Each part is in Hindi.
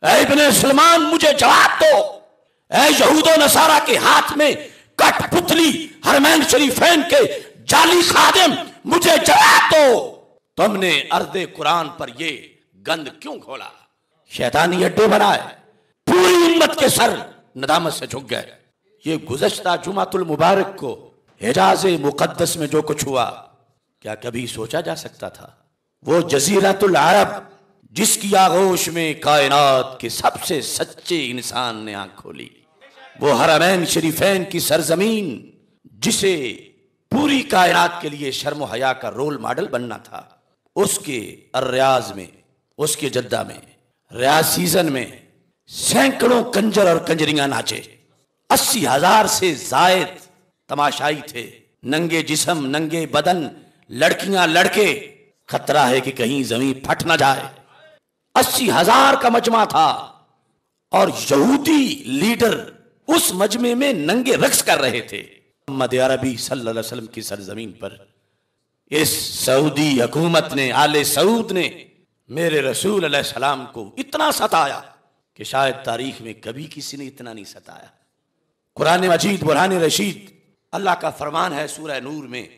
ऐ इब्ने सलमान मुझे जवाब दो, ऐ यहूदो नसारा के हाथ में कठपुतली हरमैन शरीफैन के जाली खादिम मुझे जवाब दो, तुमने अर्दे कुरान पर ये गंद क्यों खोला? शैतानी अड्डे बनाए, पूरी उम्मत के सर नदामत से झुक गए। ये गुज़श्ता जुमातुल मुबारक को हिजाज़े मुक़द्दस में जो कुछ हुआ, क्या कभी सोचा जा सकता था? वो जज़ीरतुल अरब जिसकी आगोश में कायनात के सबसे सच्चे इंसान ने आंख खोली, वो हरमैन शरीफैन की सरजमीन जिसे पूरी कायनात के लिए शर्म व हया का रोल मॉडल बनना था, उसके अर्रियाज में, उसके जद्दा में रियाज सीजन में सैकड़ों कंजर और कंजरियां नाचे। 80,000 से जायद तमाशाई थे, नंगे जिस्म नंगे बदन, लड़कियां लड़के, खतरा है कि कहीं जमीन फट ना जाए। 80,000 का मजमा था और यहूदी लीडर उस मजमे में नंगे रक्स कर रहे थे। मोहम्मद अरबी सल्लल्लाहु अलैहि वसल्लम की सरजमीन पर इस सऊदी हुकूमत ने, आले सऊद ने मेरे रसूल अलैहिस्सलाम को इतना सताया कि शायद तारीख में कभी किसी ने इतना नहीं सताया। कुरान मजीद बुरहान रशीद, अल्लाह का फरमान है सूरह नूर में,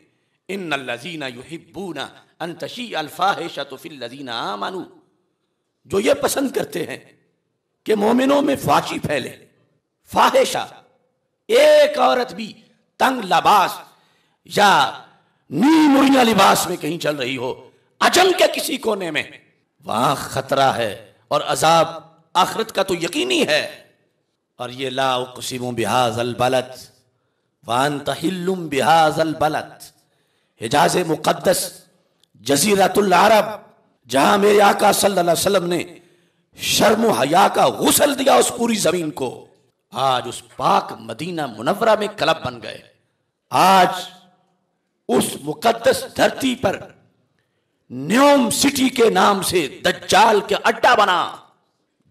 इन्नल्लज़ीना युहिब्बूना अन तशीअल फाहिशतु फिल्लज़ीना आमनू, जो ये पसंद करते हैं कि मोमिनों में फाशी फैले। फाहिशा, एक औरत भी तंग लिबास या नी मुरिया लिबास में कहीं चल रही हो, अजम के किसी कोने में, वहां खतरा है और अजाब आखिरत का तो यकीनी है। और ये ला उक़सिमु बिहाज़ल बलद व अंत हिल्लुम बिहाज़ल बलद, हिजाज़े मुक़द्दस जज़ीरतुल अरब, जहां मेरे आका सल्लल्लाहु अलैहि वसल्लम ने शर्म व हया का गुस्ल दिया उस पूरी जमीन को, आज उस पाक मदीना मुनव्वरा में क्लब बन गए। आज उस मुक़द्दस धरती पर न्योम सिटी के नाम से दज्जाल के अड्डा बना।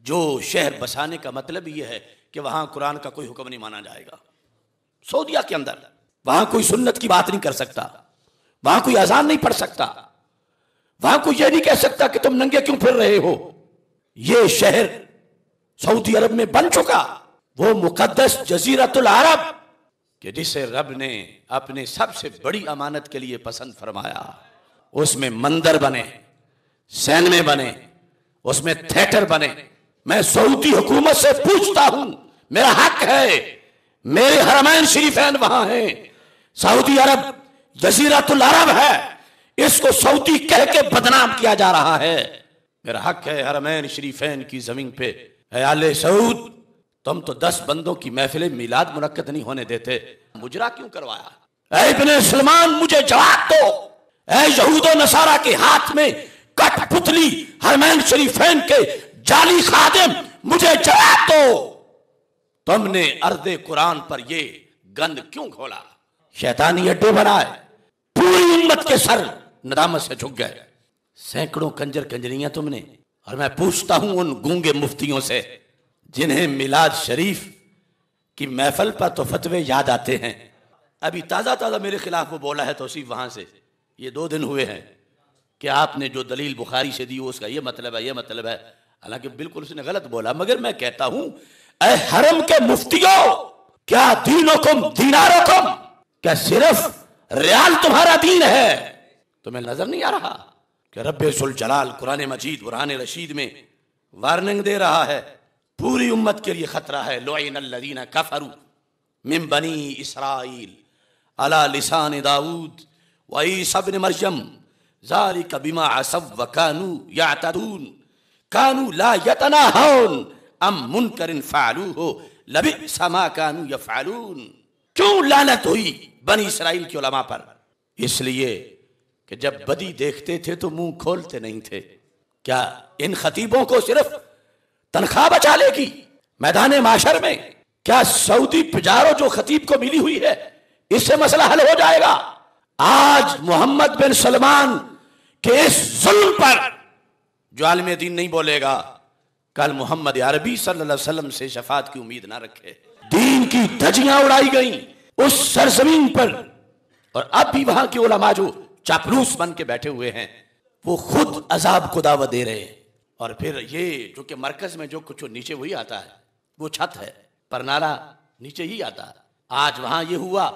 जो शहर बसाने का मतलब यह है कि वहां कुरान का कोई हुक्म नहीं माना जाएगा। सऊदिया के अंदर वहां कोई सुन्नत की बात नहीं कर सकता, वहां कोई अजान नहीं पढ़ सकता, वहां कोई यह नहीं कह सकता कि तुम नंगे क्यों फिर रहे हो। यह शहर सऊदी अरब में बन चुका, वो मुक़द्दस जज़ीरतुल अरब कि जिसे रब ने अपने सबसे बड़ी अमानत के लिए पसंद फरमाया। उसमें मंदिर बने, सैनमे बने, उसमें थिएटर बने। मैं सऊदी हुकूमत से पूछता हूं, मेरा हक है, मेरे हरमैन शरीफैन वहां हैं, सऊदी अरब जज़ीरतुल अरब है, इसको सऊदी कह के बदनाम किया जा रहा है। मेरा हक है हरमैन शरीफैन की जमीन पे। ऐ आले सऊद, तुम तो 10 बंदों की महफिल मिलाद मुनक्कद नहीं होने देते, मुजरा क्यों करवाया? ऐ इब्ने सलमान मुझे जवाब दो, ऐ यहूदो नसारा के हाथ में कठपुतली हरमैन शरीफैन के जाली खादिम मुझे जवाब दो, तुमने अर्दे कुरान पर ये गंद क्यों खोला? शैतानी अड्डे बनाए, पूरी उम्मत के सर नदामत से झुक गए। सैकड़ों कंजर कंजरियां तुमने। और मैं पूछता हूं उन गूंगे मुफ्तियों से जिन्हें मिलाद शरीफ की महफल पर तो फतवे याद आते हैं। अभी ताज़ा ताज़ा मेरे खिलाफ वो बोला है तौसीफ वहां से, ये 2 दिन हुए हैं कि आपने जो दलील बुखारी से दी उसका ये मतलब है, ये मतलब है। हालांकि बिल्कुल उसने गलत बोला, मगर मैं कहता हूं ऐ हरम के मुफ्तियों, क्या दीनुकुम दीनारुकुम, क्या सिर्फ रियाल तुम्हारा दीन है? तुम्हें नजर नहीं आ रहा कि रब्बे जुल जलाल कुरान मजीद बुरहान रशीद में वार्निंग दे रहा है, पूरी उम्मत के लिए खतरा है। लुइनल्लज़ीना कफरू मिन बनी इसराइल अला लिसान दाऊद व ईसा इब्न मरयम ज़ालिका बिमा असव व कानू यअतदून कानू ला यतनाहून अम मुनकरिन फ़अलूहु लबिअसा मा कानू यफ़अलून। क्यों लानत हुई बनी इसराइल के उलमा पर? इसलिए कि जब बदी देखते थे तो मुंह खोलते नहीं थे। क्या इन खतीबों को सिर्फ तनख्वाह बचा लेगी मैदान माशर में? क्या सऊदी पिजारो जो खतीब को मिली हुई है इससे मसला हल हो जाएगा? आज मोहम्मद बिन सलमान के इस जुल्म पर जो आलिम दीन नहीं बोलेगा, कल मोहम्मद अरबी सल्लल्लाहु अलैहि वसल्लम से शफात की उम्मीद ना रखे। दीन की धज्जियां उड़ाई गई उस सरजमीन पर, और अब भी वहां के उलमा जो चापलूस बन के बैठे हुए हैं वो खुद अजाब को दावत दे रहे हैं। और फिर ये जो कि मरकज में जो कुछ नीचे वही आता है, वो छत है, पर नारा नीचे ही आता है। आज वहां ये हुआ,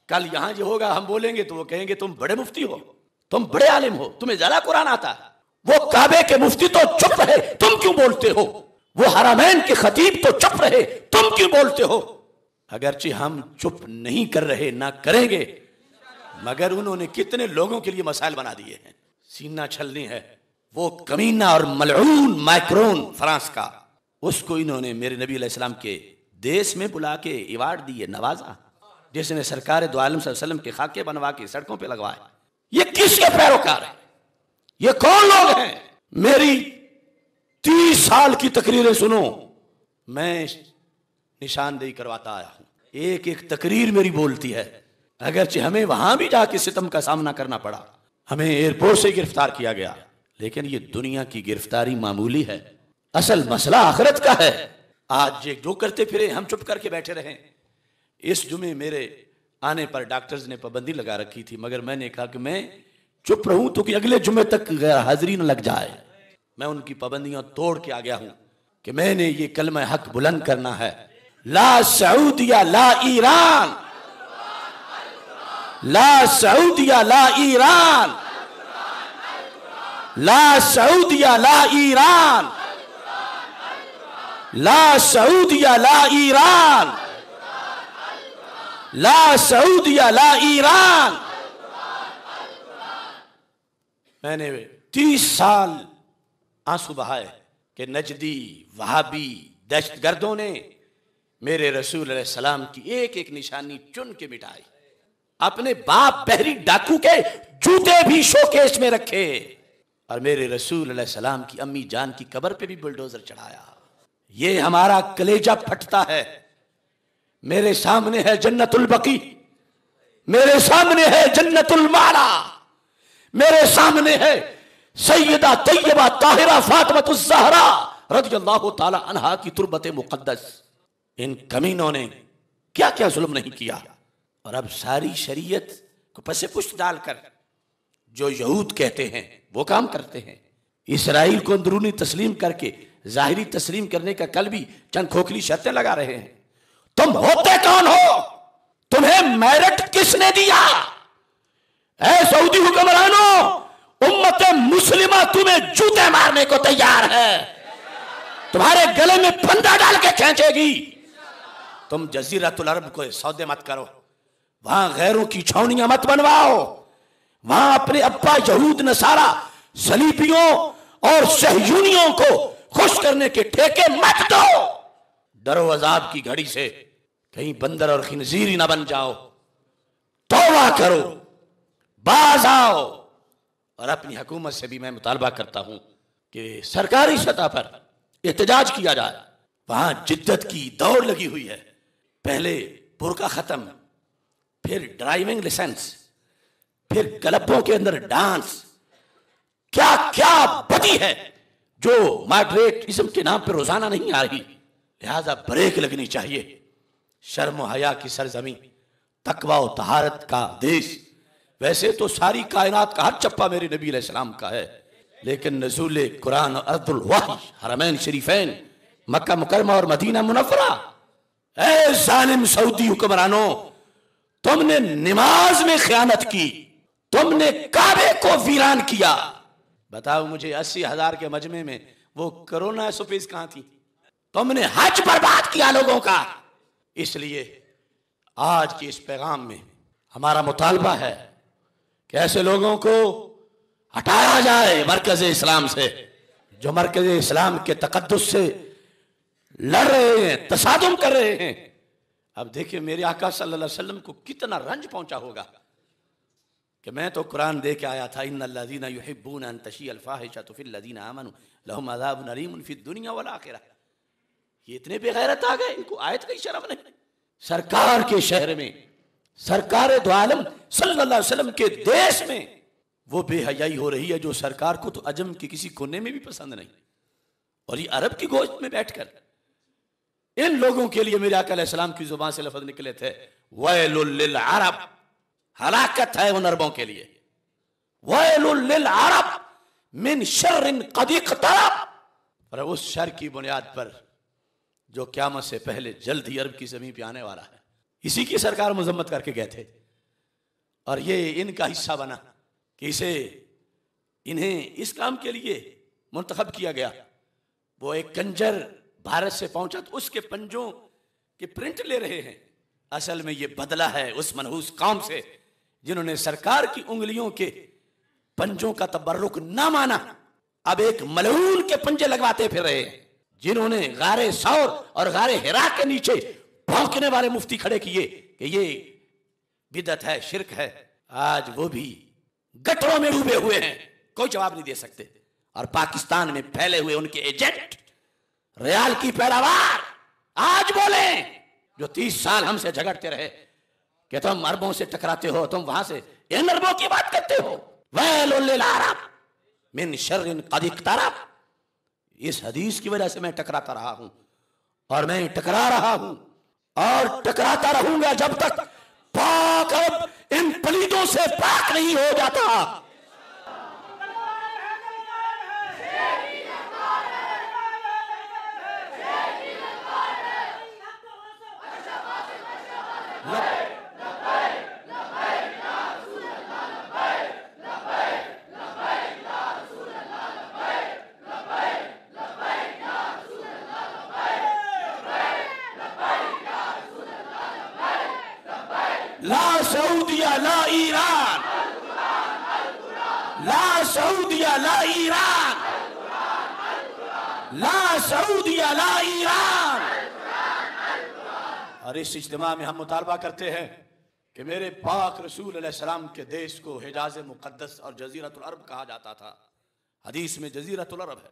कल यहां ये होगा, हम बोलेंगे तो वो कहेंगे तुम बड़े मुफ्ती हो, तुम बड़े आलिम हो, तुम्हें ज्यादा कुरान आता है। वो काबे के मुफ्ती तो चुप रहे, तुम क्यों बोलते हो? वो हरमैन के खतीब तो चुप रहे, तुम क्यों बोलते हो? अगरचे हम चुप नहीं कर रहे, ना करेंगे, मगर उन्होंने कितने लोगों के लिए मसाइल बना दिए हैं। सीना छलनी है, वो कमीना और मलऊन मैक्रोन फ्रांस का, उसको इन्होंने मेरे नबी अलैहिस्सलाम के देश में बुला के अवार्ड दिए, नवाजा, जिसने सरकार दो आलम सल्लल्लाहु अलैहि वसल्लम के खाके बनवा के सड़कों पे लगवाए। ये किसके पैरोकार है? ये कौन लोग हैं? मेरी 30 साल की तकरीरें सुनो, मैं निशानदेही करवाता आया हूं, एक एक तकरीर मेरी बोलती है। अगरचे हमें वहां भी जाके सितम का सामना करना पड़ा, हमें एयरपोर्ट से गिरफ्तार किया गया, लेकिन ये दुनिया की गिरफ्तारी मामूली है, असल मसला आखिरत का है। आज ये जो करते फिरे हम चुप करके बैठे रहे। इस जुमे मेरे आने पर डॉक्टर्स ने पाबंदी लगा रखी थी, मगर मैंने कहा कि मैं चुप रहूं तो कि अगले जुमे तक हाजिरी न लग जाए। मैं उनकी पाबंदियां तोड़ के आ गया हूं कि मैंने ये कलमा हक बुलंद करना है, ला सऊदिया ला ईरान, ला सऊदिया ला ईरान, ला सऊदिया ला ईरान, ला सऊदिया ला ईरान, ला सऊदिया ला ईरान। मैंने 30 साल आंसू बहाए कि नजदी वहाबी दहशतगर्दों ने मेरे रसूल अलैहि सलाम की एक एक निशानी चुन के मिटाई। अपने बाप बहरी डाकू के जूते भी शोकेस में रखे और मेरे रसूल अलैहि सलाम की अम्मी जान की कब्र पे भी बुलडोजर चढ़ाया। ये हमारा कलेजा फटता है। मेरे सामने है जन्नतुल बकी, मेरे सामने है जन्नतुल माला, मेरे सामने है सैयदा तैयबा ताहिरा फातिमातुज़ ज़हरा रज़ियल्लाहु ताला अन्हा की तुर्बत मुक़द्दस। इन कमीनों ने क्या क्या जुल्म नहीं किया, और अब सारी शरीयत को पसे पुष्ट डालकर जो यहूद कहते हैं वो काम करते हैं। इसराइल को अंदरूनी तस्लीम करके जाहिरी तस्लीम करने का कल भी चंद खोखली शर्तें लगा रहे हैं। तुम होते कौन हो? तुम्हें मेरिट किसने दिया? ऐ सऊदी हुक्मरानों, उम्मत मुस्लिमा तुम्हें जूते मारने को तैयार है, तुम्हारे गले में फंदा डाल के खींचेगी। तुम जजीरतुल अरब को सौदे मत करो, वहां गैरों की छावनियां मत बनवाओ, वहां अपने अब्बा यहूद नसारा सलीबियों और सहयूनियों को खुश करने के ठेके मत दो। डरो अजाब की घड़ी से, कहीं बंदर और खिंजीर ना बन जाओ। तौबा करो, बाज आओ। और अपनी हुकूमत से भी मैं मुतालबा करता हूं कि सरकारी सतह पर एहतजाज किया जाए। वहां जिद्दत की दौड़ लगी हुई है। पहले बुर्का खत्म, फिर ड्राइविंग लाइसेंस, फिर क्लबों के अंदर डांस, क्या क्या बदी है जो मॉडरेट इस्म के नाम पर रोजाना नहीं आ रही। लिहाजा ब्रेक लगनी चाहिए। शर्म हया की सरजमी, तकवा और तहारत का देश। वैसे तो सारी कायनात का हर चप्पा मेरे नबी अलैहिस्सलाम का है, लेकिन नज़ूल कुरान और अर्दुल वही, हरमैन शरीफैन, मक्का मुकरमा और मदीना मुनव्वरा। ऐ जालिम सऊदी हुक्मरानों, तुमने नमाज में खयानत की, तुमने काबे को वीरान किया। बताओ मुझे 80,000 के मजमे में वो कोरोना सुफीस कहां थी? तुमने हज बर्बाद किया लोगों का। इसलिए आज के इस पैगाम में हमारा मुतालबा है कि ऐसे लोगों को हटाया जाए मरकज इस्लाम से, जो मरकज इस्लाम के तकद्दुस से लड़ रहे हैं, तसादुम कर रहे हैं। अब देखिए मेरे आका सल्लल्लाहु अलैहि वसल्लम को कितना रंज पहुंचा होगा कि मैं तो कुरान दे के आया था, इन्नल्लज़ीना युहिब्बूना अन तशिअल फाहिशतु फिल्लज़ीना आमनू लहुम अज़ाबुन अलीमुन फिद दुनिया वल आखिरह। ये इतने बेगैरत आ गए, इनको आयत की शर्म नहीं। सरकार के शहर में, सरकार दो आलम सल्लल्लाहु अलैहि वसल्लम के देश में वो बेहयाई हो रही है जो सरकार को तो अजम के किसी कोने में भी पसंद नहीं। और ये अरब की गोश्त में बैठकर इन लोगों के लिए मेरे आका अलैहिस्सलाम की जुबान से लफ्ज निकले थे, वैलुल लिल अरब, हलाकत है उन अरबों के लिए। वैलुल लिल अरब मिन शर्रिन कद इक़तरब, और उस शर की बुनियाद पर जो क़यामत से पहले जल्द ही अरब की ज़मीन पे आने वाला है, इसी की सरकार मजम्मत करके गए थे। और ये इनका हिस्सा बना कि इन्हें इस काम के लिए मुंतखब किया गया। वो एक कंजर भारत से पहुंचा तो उसके पंजों के प्रिंट ले रहे हैं। असल में ये बदला है उस मनहूस कौम से जिन्होंने सरकार की उंगलियों के पंजों का तबर्रुक ना माना, अब एक मलऊन के पंजे लगवाते फिर रहे हैं। जिन्होंने गारे सौर और गारे हिरा के नीचे भौंकने वाले मुफ्ती खड़े किए कि ये बिदअत है, शिरक है, आज वो भी गटरों में डूबे हुए हैं, कोई जवाब नहीं दे सकते। और पाकिस्तान में फैले हुए उनके एजेंट रियाल की पैदावार आज बोले, जो 30 साल हमसे झगड़ते रहे कि तुम अरबों से टकराते हो, तुम वहां से इन अरबों की बात करते हो। वैलुल लिल अरब मिन शर्रिन कद इक़्तरब। इस हदीस की वजह से मैं टकराता रहा हूं और मैं टकरा रहा हूं और टकराता रहूंगा जब तक पाक अरब इन पलीदों से पाक नहीं हो जाता। ला सऊदिया ला ईरान, ला सऊदिया ला ईरान, ला सऊदिया ला ईरान। और इस इज्तिमा में हम मुतालबा करते हैं कि मेरे पाक रसूल अलैहिस्सलाम के देश को हिजाज मुक़द्दस और जज़ीरतुल अरब कहा जाता था। हदीस में जज़ीरतुल अरब है।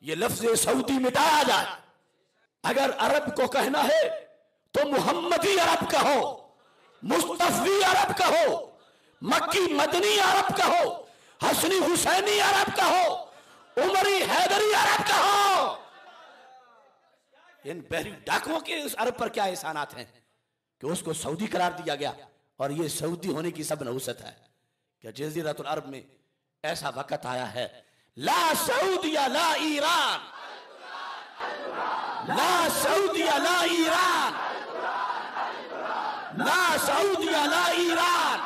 ये लफ्ज़ सऊदी मिटाया जाए। अगर अरब को कहना है तो मुहम्मदी अरब कहो, मुस्तफी अरब कहो, मक्की मदनी अरब कहो, हसनी हुसैनी अरब कहो, उमरी हैदरी अरब कहो। इन बहरी डाकुओं के उस अरब पर क्या एहसानात हैं कि उसको सऊदी करार दिया गया। और ये सऊदी होने की सब नहुसत है कि जज़ीरतुल अरब में ऐसा वक्त आया है। ला सऊदिया ला ईरान, ला सऊदिया ला ईरान, ला सऊदिया ला ईरान,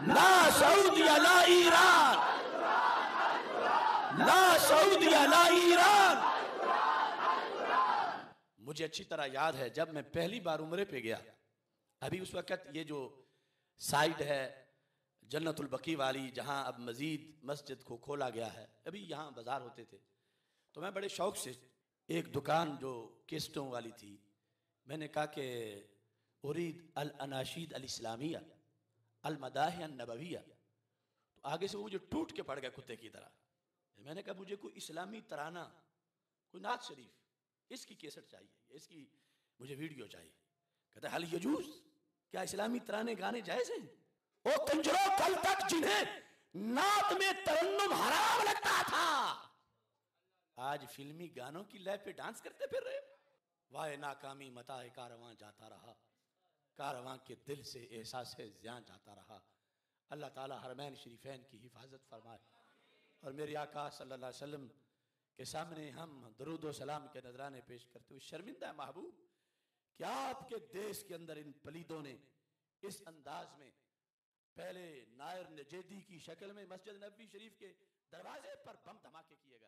ला सऊदिया ला ईरान, ला सऊदिया ला ईरान। मुझे अच्छी तरह याद है जब मैं पहली बार उम्रे पे गया, अभी उस वक्त ये जो साइड है जन्नतुल बकी वाली, जहां अब मजीद मस्जिद को खोला गया है, अभी यहाँ बाजार होते थे, तो मैं बड़े शौक से एक दुकान जो केस्टों वाली थी, मैंने कहा कि उरीद अल अनाशीद अल इस्लामिया अल मदाह अन नबविया। तो आगे से वो मुझे टूट के पड़ गया कुत्ते की तरह। मैंने कहा मुझे कोई इस्लामी तराना, कोई नात शरीफ, इसकी केसट चाहिए, इसकी मुझे वीडियो चाहिए। कहता हल यजूज, क्या इस्लामी तराने गाने जायज हैं? ओ कंजरों, कल तक जिन्हें नात में तरन्नुम हराम लगता था, आज फिल्मी गानों की लय पे डांस करते फिर रहे। वाह नाकामी मताए कारवां जाता रहा, कारवां के दिल से एहसास ज़ियां जाता रहा। अल्लाह ताला हरमैन शरीफैन की हिफाजत फरमाए और मेरे आका सल्लल्लाहु अलैहि वसल्लम के सामने हम दरूद व सलाम के नजराने पेश करते हुए शर्मिंदा महबूब, क्या आपके देश के अंदर इन पलीदों ने इस अंदाज में पहले नायर नजेदी की शक्ल में मस्जिद नबवी शरीफ के दरवाजे पर बम धमाके किए गए।